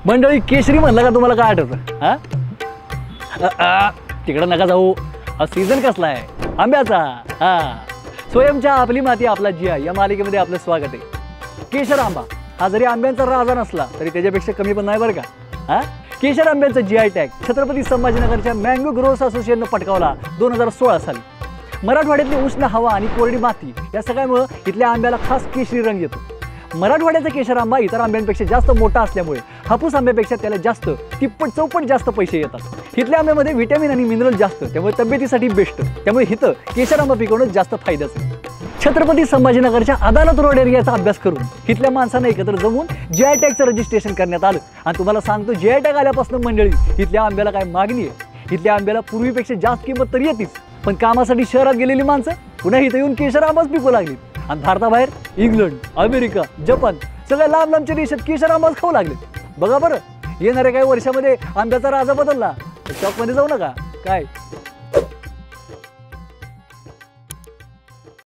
मंडळी केशरी म्हणलं का तुम्हाला काय आठवतं? हा तिकडं नका जाऊ, हा सीझन कसला आहे आंब्याचा. स्वयंच्या आपली माती आपला जिया या मालिकेमध्ये आपलं स्वागत आहे. केशर आंबा हा जरी आंब्यांचा राजा नसला तरी त्याच्यापेक्षा कमी पण नाही बरं का. केशर आंब्यांचा GI टॅग छत्रपती संभाजीनगरच्या मँगो ग्रोवर्स असोसिएशननं पटकावला 2016 साली. मराठवाड्यातली उष्ण हवा आणि कोरडी माती या सगळ्यामुळे इथल्या आंब्याला खास केशरी रंग येतो. मराठवाड्याचा केशर आंबा इतर आंब्यांपेक्षा जास्त मोठा असल्यामुळे हापूस आंब्यापेक्षा त्याला जास्त तिप्पट चौपट जास्त पैसे येतात. इथल्या आंब्यामध्ये व्हिटॅमिन आणि मिनरल जास्त, त्यामुळे तब्येतीसाठी बेस्ट. त्यामुळे इथं केशर आंबा पिकवणं जास्त फायद्याचं आहे. छत्रपती संभाजीनगरच्या अदालत रोड एरियाचा अभ्यास करून इथल्या माणसांना एकत्र जमून GI टॅगचं रजिस्ट्रेशन करण्यात आलं. आणि तुम्हाला सांगतो GI टॅग आल्यापासून मंडळी इथल्या आंब्याला काय मागणी आहे. इथल्या आंब्याला पूर्वीपेक्षा जास्त किंमत तर येतेच, पण कामासाठी शहरात गेलेली माणसं पुन्हा इथं येऊन केशर आंबाच पिकू लागली. आणि भारताबाहेर इंग्लंड, अमेरिका, जपान सगळ्या लांब लांबच्या देशात केशर आंबाच खाऊ लागले. बघा बरं, येणाऱ्या काही वर्षामध्ये आंब्याचा राजा बदलला तर शॉकमध्ये जाऊ नका काय.